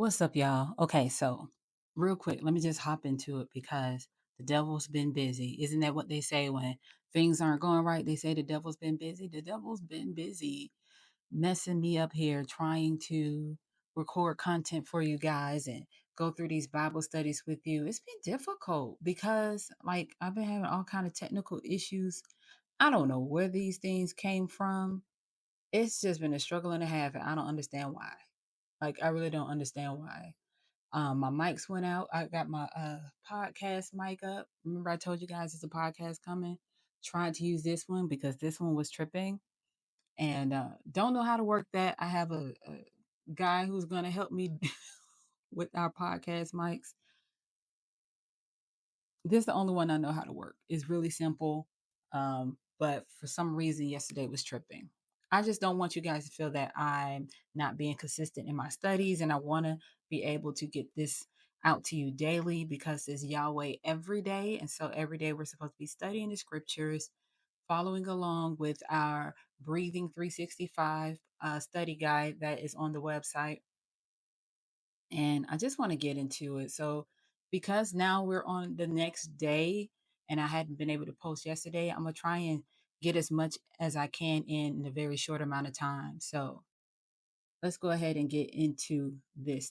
What's up, y'all? Okay, so real quick, let me just hop into it because the devil's been busy. Isn't that what they say when things aren't going right? They say the devil's been busy. The devil's been busy messing me up here trying to record content for you guys and go through these Bible studies with you. It's been difficult because I've been having all kind of technical issues. I don't know where these things came from. It's just been a struggle and a half, and I don't understand why. I really don't understand why. My mics went out. I got my podcast mic up. Remember, I told you guys it's a podcast coming. Trying to use this one because this one was tripping and don't know how to work that. I have a guy who's going to help me with our podcast mics. This is the only one I know how to work. It's really simple. But for some reason, yesterday was tripping. I just don't want you guys to feel that I'm not being consistent in my studies, and I want to be able to get this out to you daily because it's Yahweh every day. And so every day we're supposed to be studying the scriptures, following along with our Breathing 365 study guide that is on the website. And I just want to get into it. So, because now we're on the next day and I hadn't been able to post yesterday, I'm going to try and get as much as I can in a very short amount of time. So, let's go ahead and get into this.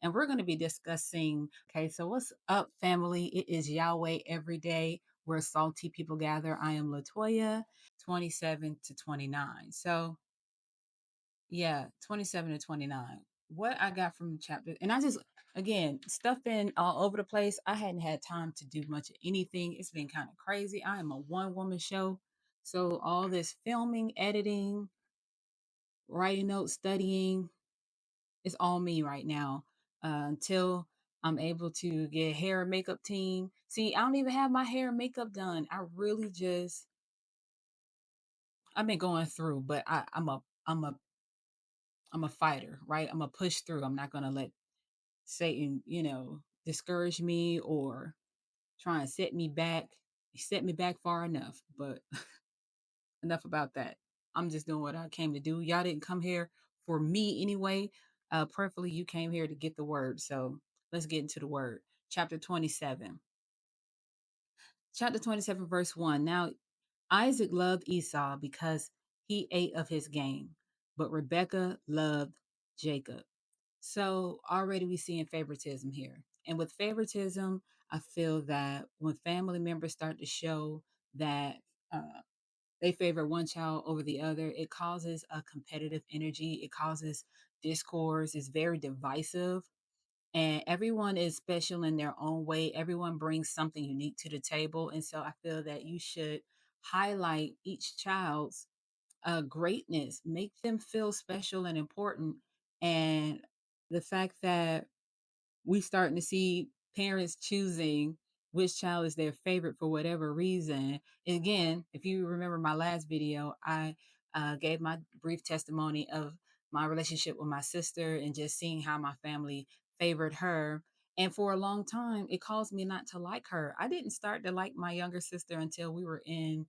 And we're going to be discussing, okay, so what's up, family? It is Yahweh every day where salty people gather. I am Latoya, 27 to 29. So, yeah, 27 to 29. What I got from chapter, and I just, again, stuff been all over the place. I hadn't had time to do much of anything. It's been kind of crazy. I am a one woman show. So all this filming, editing, writing notes, studying, it's all me right now until I'm able to get hair and makeup team. See, I don't even have my hair and makeup done. I really just, I've been going through, but I'm a fighter, right? I'm a push through. I'm not gonna let Satan, discourage me or try and set me back. He set me back far enough, but enough about that. I'm just doing what I came to do. Y'all didn't come here for me anyway. Preferably, you came here to get the word. So let's get into the word. Chapter 27. Chapter 27, verse 1. Now, Isaac loved Esau because he ate of his game, but Rebekah loved Jacob. So already we see in favoritism here. And with favoritism, I feel that when family members start to show that they favor one child over the other, it causes a competitive energy. It causes discourse. It's very divisive. And everyone is special in their own way. Everyone brings something unique to the table. And so I feel that you should highlight each child's greatness, make them feel special and important. And the fact that we starting to see parents choosing which child is their favorite for whatever reason. And again, if you remember my last video, I gave my brief testimony of my relationship with my sister and just seeing how my family favored her. And for a long time, it caused me not to like her. I didn't start to like my younger sister until we were in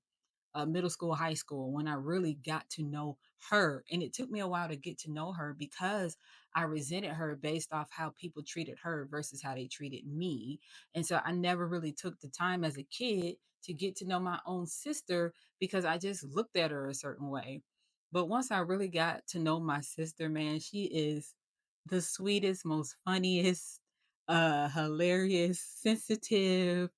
middle school, high school, when I really got to know her. And it took me a while to get to know her because I resented her based off how people treated her versus how they treated me. And so I never really took the time as a kid to get to know my own sister because I just looked at her a certain way. But once I really got to know my sister, man, she is the sweetest, most funniest, hilarious, sensitive,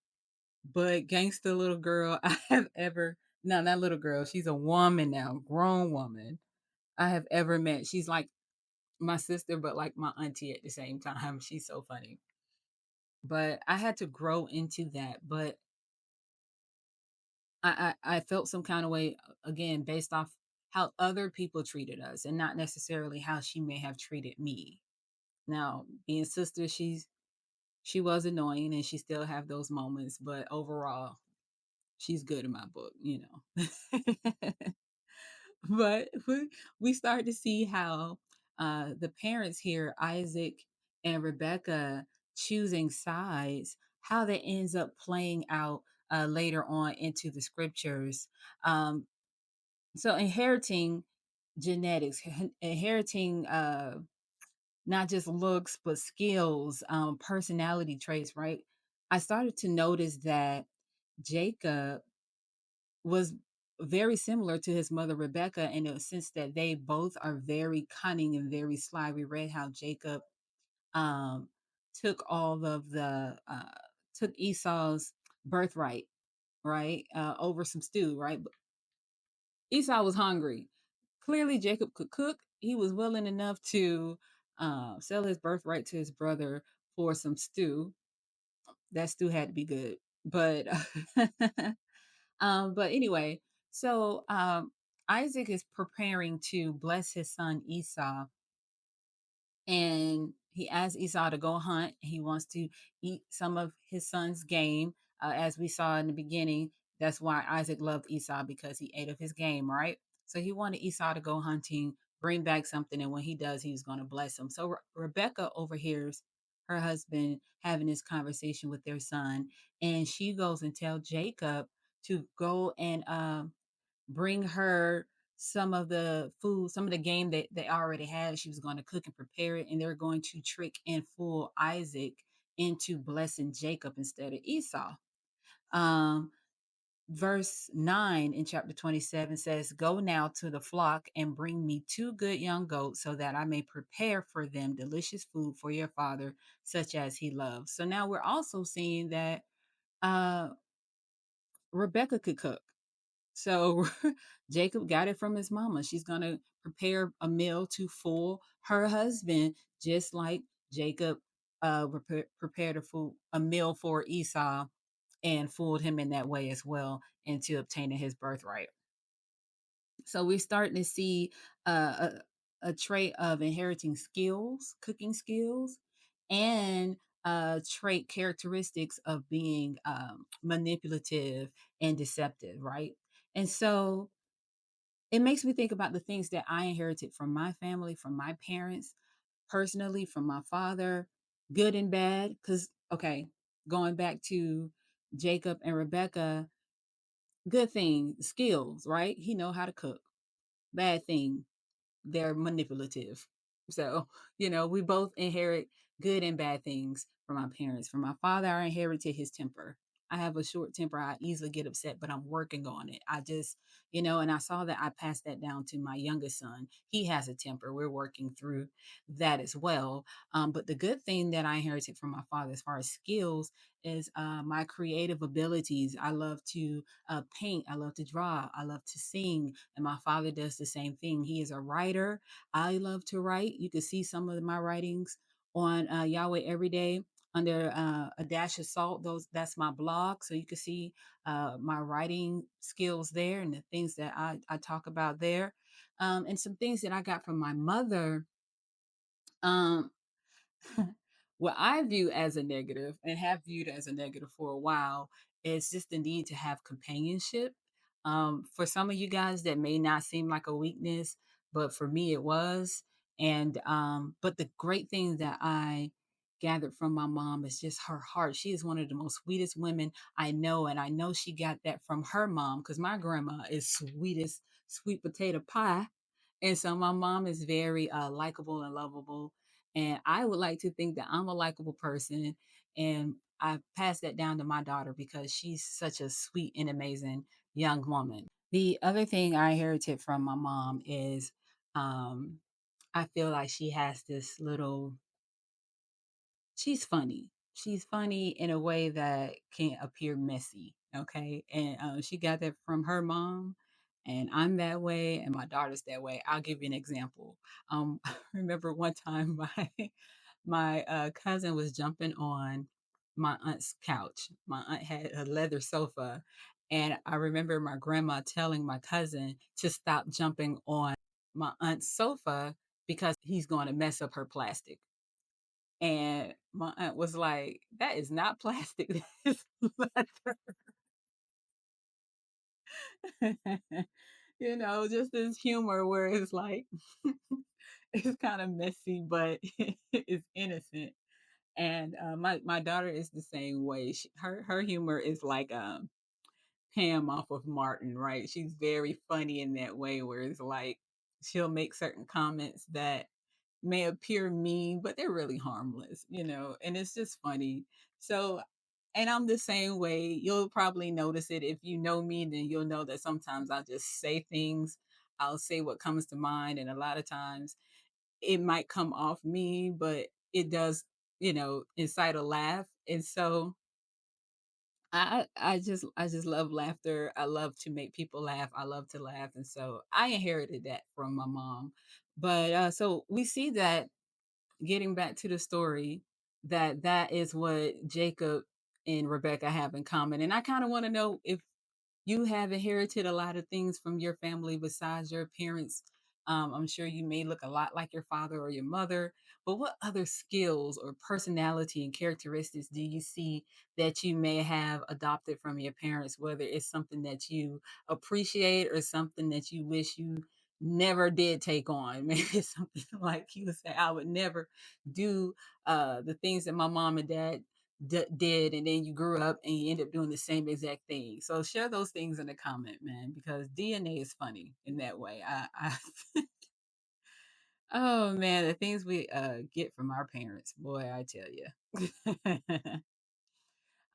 but gangster little girl I have ever, no, not little girl, she's a woman now, grown woman I have ever met. She's like my sister, but like my auntie at the same time. She's so funny. But I had to grow into that. But I felt some kind of way again based off how other people treated us and not necessarily how she may have treated me. Now, being sister, she was annoying and she still have those moments, but overall, she's good in my book. But we start to see how the parents here, Isaac and Rebecca, choosing sides, how that ends up playing out later on into the scriptures. Um, so inheriting genetics, inheriting not just looks, but skills, personality traits, right? I started to notice that Jacob was very similar to his mother Rebecca in the sense that they both are very cunning and very sly. We read how Jacob um, took all of the took Esau's birthright, right, over some stew, right? But Esau was hungry. Clearly, Jacob could cook. He was willing enough to sell his birthright to his brother for some stew. That stew had to be good, but but anyway, so Isaac is preparing to bless his son Esau, and he asks Esau to go hunt. He wants to eat some of his son's game, as we saw in the beginning. That's why Isaac loved Esau because he ate of his game, right? So he wanted Esau to go hunting, bring back something, and when he does, he's going to bless him. So Rebecca overhears her husband having this conversation with their son, and she goes and tell Jacob to go and bring her some of the food, some of the game that they already had. She was going to cook and prepare it, and they're going to trick and fool Isaac into blessing Jacob instead of Esau. Um, verse 9 in chapter 27 says, "Go now to the flock and bring me two good young goats so that I may prepare for them delicious food for your father, such as he loves." So now we're also seeing that uh, Rebecca could cook. So Jacob got it from his mama. She's going to prepare a meal to fool her husband, just like Jacob prepared a meal for Esau and fooled him in that way as well into obtaining his birthright. So we're starting to see a trait of inheriting skills, cooking skills, and trait characteristics of being manipulative and deceptive, right? And so it makes me think about the things that I inherited from my family, from my parents, personally, from my father, good and bad. Because, okay, going back to Jacob and Rebecca, good thing, skills, right? He know how to cook. Bad thing, they're manipulative. So, we both inherit good and bad things from our parents. From my father, I inherited his temper. I have a short temper. I easily get upset, but I'm working on it. I just, and I saw that I passed that down to my youngest son. He has a temper. We're working through that as well. But the good thing that I inherited from my father, as far as skills, is my creative abilities. I love to paint. I love to draw. I love to sing. And my father does the same thing. He is a writer. I love to write. You can see some of my writings on Yahweh Every Day under a dash of salt. That's my blog, so you can see my writing skills there and the things that I talk about there, and some things that I got from my mother. Um, what I view as a negative and have viewed as a negative for a while is just the need to have companionship. For some of you guys, that may not seem like a weakness, but for me, it was. And but the great thing that I gathered from my mom is just her heart. She is one of the most sweetest women I know, and I know she got that from her mom because my grandma is sweetest sweet potato pie, and so my mom is very likable and lovable. And I would like to think that I'm a likable person. And I pass that down to my daughter because she's such a sweet and amazing young woman. The other thing I inherited from my mom is um, I feel like she has this little she's funny. She's funny in a way that can appear messy. Okay. And she got that from her mom. And I'm that way, and my daughter's that way. I'll give you an example. I remember one time my cousin was jumping on my aunt's couch. My aunt had a leather sofa, and I remember my grandma telling my cousin to stop jumping on my aunt's sofa because he's going to mess up her plastic. And my aunt was like, "That is not plastic, that is leather." Just this humor where it's like it's kind of messy, but it's innocent. And my daughter is the same way. Her humor is like Pam off of Martin, right? She's very funny in that way, where it's like she'll make certain comments that may appear mean, but they're really harmless, and it's just funny. So, and I'm the same way. You'll probably notice it if you know me, then you'll know that sometimes I'll just say things. I'll say what comes to mind, and a lot of times it might come off me, but it does, incite a laugh. And so I just love laughter. I love to make people laugh. I love to laugh. And so I inherited that from my mom. But so we see that, getting back to the story, that is what Jacob and Rebecca have in common. And I kind of want to know if you have inherited a lot of things from your family besides your parents. I'm sure you may look a lot like your father or your mother, but what other skills or personality and characteristics do you see that you may have adopted from your parents, whether it's something that you appreciate or something that you wish you never did take on? Maybe it's something like you would say, I would never do the things that my mom and dad did, and then you grew up and you end up doing the same exact thing. So share those things in the comment, man, because DNA is funny in that way. Oh man, the things we get from our parents, boy, I tell you.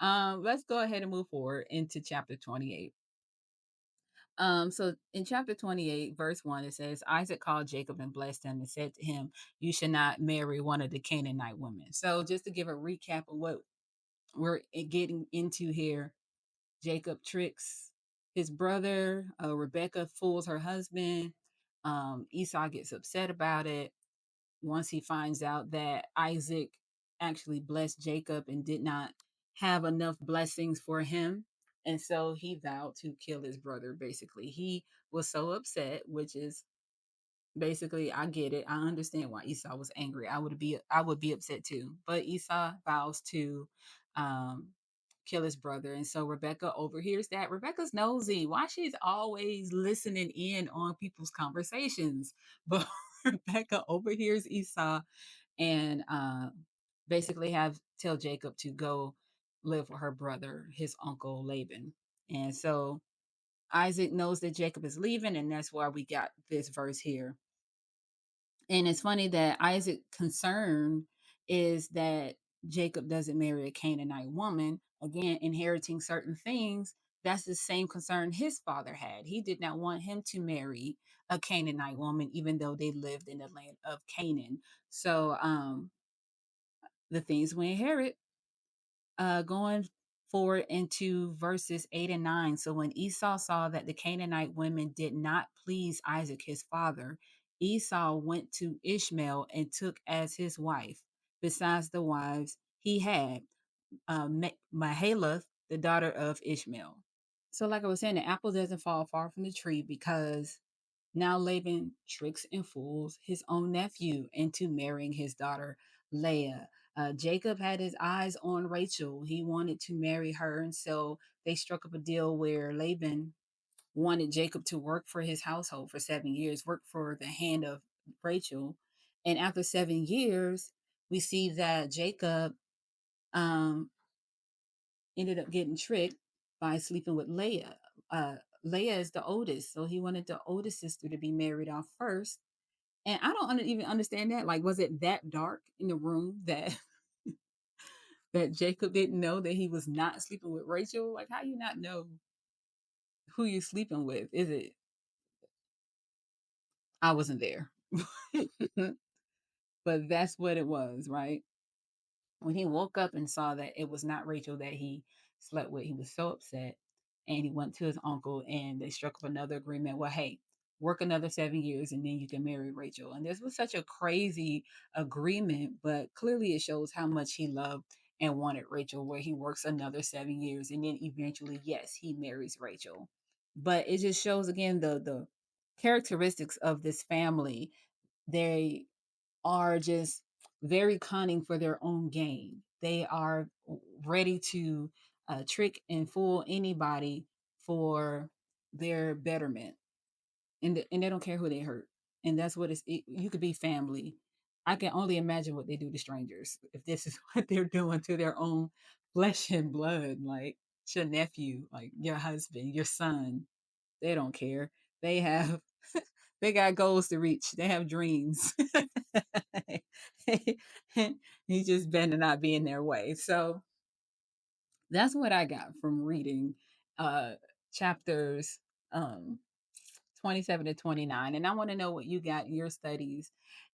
Let's go ahead and move forward into chapter 28. So in chapter 28, verse 1, it says, Isaac called Jacob and blessed him and said to him, you should not marry one of the Canaanite women. So just to give a recap of what we're getting into here, Jacob tricks his brother. Rebecca fools her husband. Esau gets upset about it once he finds out that Isaac actually blessed Jacob and did not have enough blessings for him. And so he vowed to kill his brother, basically. He was so upset, which is basically, I get it. I understand why Esau was angry. I would be upset too. But Esau vows to um kill his brother. And so Rebecca overhears that. Rebecca's nosy. Why she's always listening in on people's conversations. But Rebecca overhears Esau and basically have tell Jacob to go live with her brother, his uncle Laban. And so Isaac knows that Jacob is leaving, and that's why we got this verse here. And it's funny that Isaac's concern is that Jacob doesn't marry a Canaanite woman, again, inheriting certain things. That's the same concern his father had. He did not want him to marry a Canaanite woman, even though they lived in the land of Canaan. So the things we inherit, going forward into verses 8 and 9. So when Esau saw that the Canaanite women did not please Isaac his father, Esau went to Ishmael and took as his wife, besides the wives he had, Mahalath, the daughter of Ishmael. So, like I was saying, the apple doesn't fall far from the tree, because now Laban tricks and fools his own nephew into marrying his daughter Leah. Jacob had his eyes on Rachel. He wanted to marry her. And so they struck up a deal where Laban wanted Jacob to work for his household for 7 years, work for the hand of Rachel. And after 7 years, we see that Jacob um, ended up getting tricked by sleeping with Leah. Leah is the oldest, so he wanted the oldest sister to be married off first. And I don't even understand that. Like, was it that dark in the room that that Jacob didn't know that he was not sleeping with Rachel? Like, how you not know who you're sleeping with? Is it? I wasn't there, but that's what it was, right? When he woke up and saw that it was not Rachel that he slept with, he was so upset. And he went to his uncle and they struck up another agreement. Well, hey, work another 7 years and then you can marry Rachel. And this was such a crazy agreement, but clearly it shows how much he loved and wanted Rachel, where he works another 7 years and then eventually, yes, he marries Rachel. But it just shows again the characteristics of this family. They are just very cunning for their own gain. They are ready to trick and fool anybody for their betterment. and they don't care who they hurt. And that's what you could be family. I can only imagine what they do to strangers if this is what they're doing to their own flesh and blood, like your nephew, like your husband, your son. They don't care. They have they got goals to reach. They have dreams. He just better not be in their way. So that's what I got from reading uh chapters um 27 to 29. And I want to know what you got in your studies.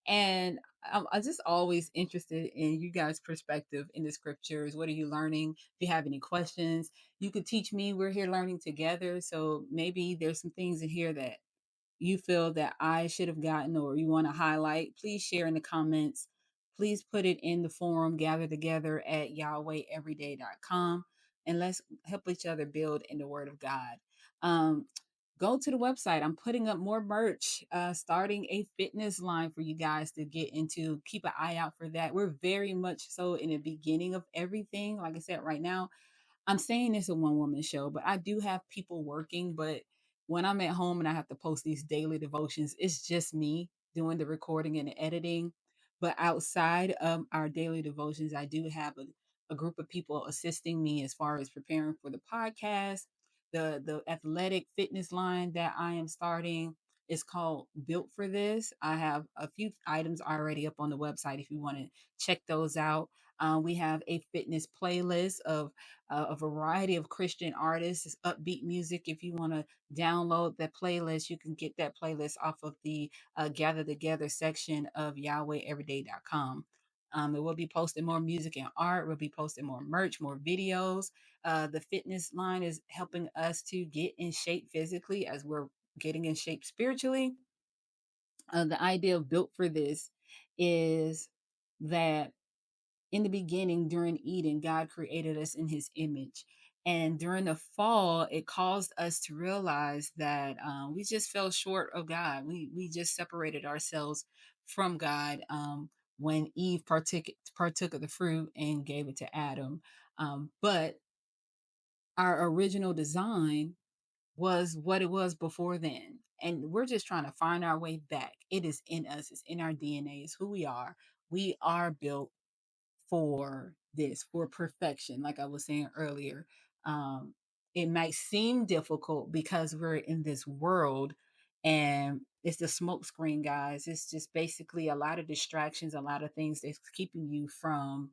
And I'm just always interested in you guys' perspective in the scriptures. What are you learning? If you have any questions, you could teach me. We're here learning together. So maybe there's some things in here that you feel that I should have gotten or you want to highlight, please share in the comments. Please put it in the forum, gather together at YHWH and let's help each other build in the Word of God. Um, Go to the website. I'm putting up more merch, starting a fitness line for you guys to get into. Keep an eye out for that. We're very much so in the beginning of everything. Like I said, right now, I'm saying it's a one woman show, but I do have people working. But when I'm at home and I have to post these daily devotions, it's just me doing the recording and the editing. But outside of our daily devotions, I do have a group of people assisting me as far as preparing for the podcast, the athletic fitness line that I am starting. Is called Built for This. I have a few items already up on the website if you want to check those out. We have a fitness playlist of a variety of Christian artists, it's upbeat music. If you want to download that playlist, you can get that playlist off of the Gather Together section of YahwehEveryday.com. It will be posting more music and art. We'll be posting more merch, more videos. The fitness line is helping us to get in shape physically as we're getting in shape spiritually. The idea of Built for This is that in the beginning, during Eden, God created us in his image. And during the fall, it caused us to realize that we just fell short of God. We just separated ourselves from God when Eve partook of the fruit and gave it to Adam. But our original design was what it was before then. And we're just trying to find our way back. It is in us, it's in our DNA, it's who we are. We are built for this, for perfection, like I was saying earlier. It might seem difficult because we're in this world and it's the smoke screen, guys. It's just basically a lot of distractions, a lot of things that's keeping you from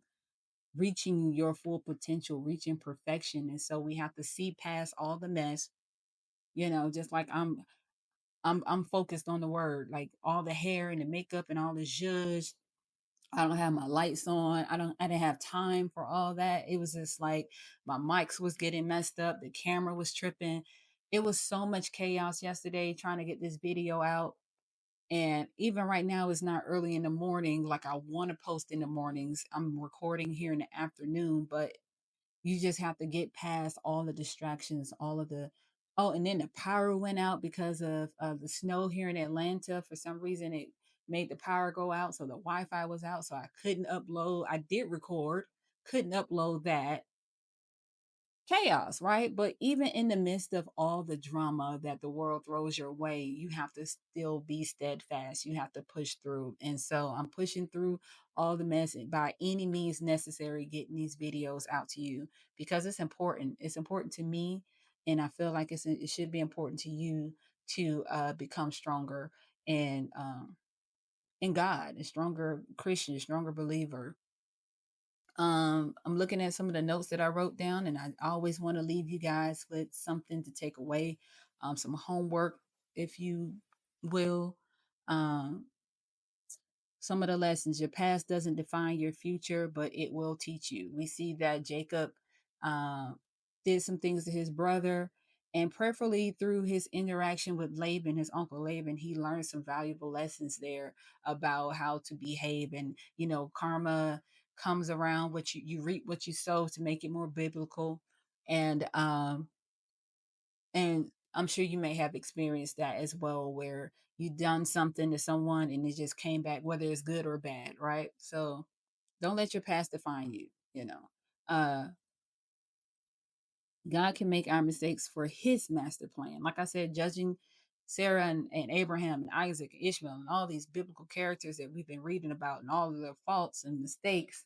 reaching your full potential, reaching perfection. And so we have to see past all the mess, just like I'm focused on the word, like all the hair and the makeup and all the zhuzh. I don't have my lights on. I didn't have time for all that. It was just like my mics was getting messed up, the camera was tripping. It was so much chaos yesterday trying to get this video out. And even right now it's not early in the morning like I want to post in the mornings. I'm recording here in the afternoon, but you just have to get past all the distractions, all of the oh, and then the power went out because of the snow here in Atlanta. For some reason, it made the power go out, so the Wi-Fi was out, so I couldn't upload. I did record, couldn't upload that chaos, right? But even in the midst of all the drama that the world throws your way, you have to still be steadfast. You have to push through. And so I'm pushing through all the mess by any means necessary, getting these videos out to you because it's important. It's important to me. And I feel like it should be important to you to become stronger and in God, a stronger Christian, a stronger believer. I'm looking at some of the notes that I wrote down, and I always want to leave you guys with something to take away, some homework, if you will. Um, some of the lessons: your past doesn't define your future, but it will teach you. We see that Jacob uh, did some things to his brother, and prayerfully through his interaction with Laban, his uncle Laban, he learned some valuable lessons there about how to behave. And karma comes around, what you reap what you sow, to make it more biblical. And I'm sure you may have experienced that as well, where you done something to someone and it just came back, whether it's good or bad, right? So don't let your past define you. Uh, God can make our mistakes for His master plan. Like I said, judging Sarah and Abraham and Isaac and Ishmael and all these biblical characters that we've been reading about and all of their faults and mistakes,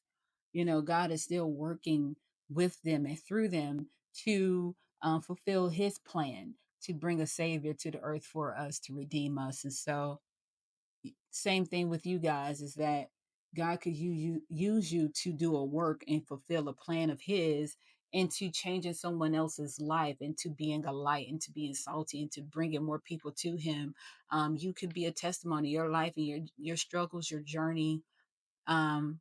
God is still working with them and through them to fulfill his plan to bring a savior to the earth for us to redeem us. And so, same thing with you guys is that God could use you to do a work and fulfill a plan of his into changing someone else's life, into being a light, into being salty, into bringing more people to him. You could be a testimony, your life and your struggles, your journey. um,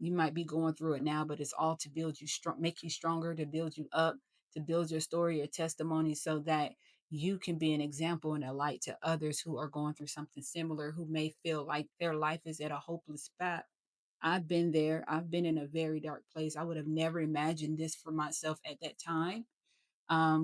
you might be going through it now, but it's all to build you strong, make you stronger, to build you up, to build your story, your testimony, so that you can be an example and a light to others who are going through something similar, who may feel like their life is at a hopeless spot. I've been there. I've been in a very dark place. I would have never imagined this for myself at that time,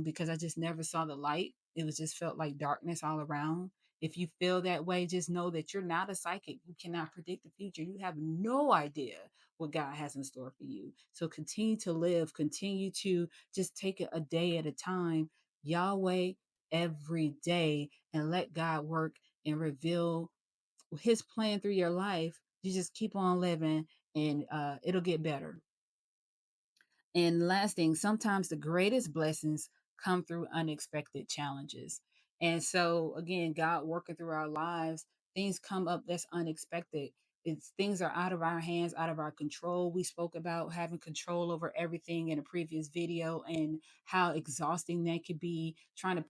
because I just never saw the light. It was just felt like darkness all around. If you feel that way, just know that you're not a psychic. You cannot predict the future. You have no idea what God has in store for you. So continue to live, continue to just take it a day at a time, Yahweh every day, and let God work and reveal his plan through your life. You just keep on living, and it'll get better. And last thing, sometimes the greatest blessings come through unexpected challenges. And so, again, God working through our lives, things come up that's unexpected. It's things are out of our hands, out of our control. We spoke about having control over everything in a previous video and how exhausting that could be, trying to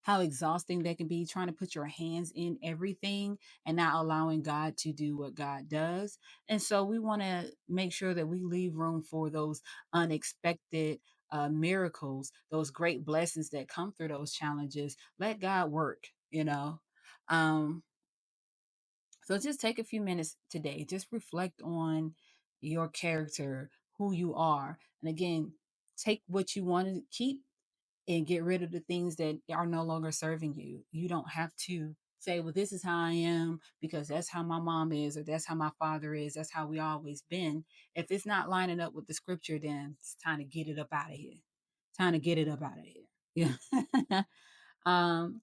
how exhausting that can be, trying to put your hands in everything and not allowing God to do what God does. And so we want to make sure that we leave room for those unexpected miracles, those great blessings that come through those challenges. Let God work. Um, so just take a few minutes today, just reflect on your character, who you are. And again, take what you want to keep and get rid of the things that are no longer serving you. You don't have to say, well, this is how I am because that's how my mom is, or that's how my father is, that's how we always been. If it's not lining up with the scripture, then it's time to get it up out of here. Time to get it up out of here. Yeah.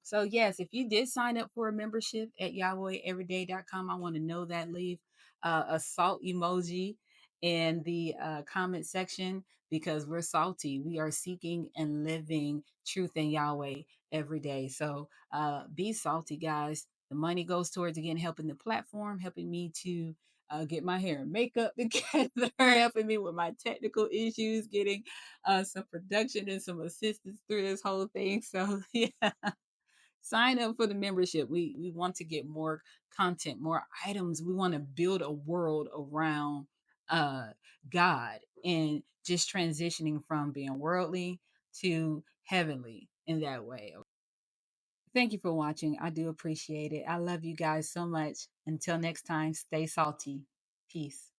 So yes, if you did sign up for a membership at YahwehEveryday.com, I want to know that. Leave a salt emoji in the comment section, because we're salty. We are seeking and living truth in Yahweh every day. So be salty, guys. The money goes towards, again, helping the platform, helping me to get my hair and makeup together, helping me with my technical issues, getting some production and some assistance through this whole thing. So yeah, sign up for the membership. We want to get more content, more items. We want to build a world around uh God, and just transitioning from being worldly to heavenly in that way. Thank you for watching. I do appreciate it. I love you guys so much. Until next time, stay salty. Peace.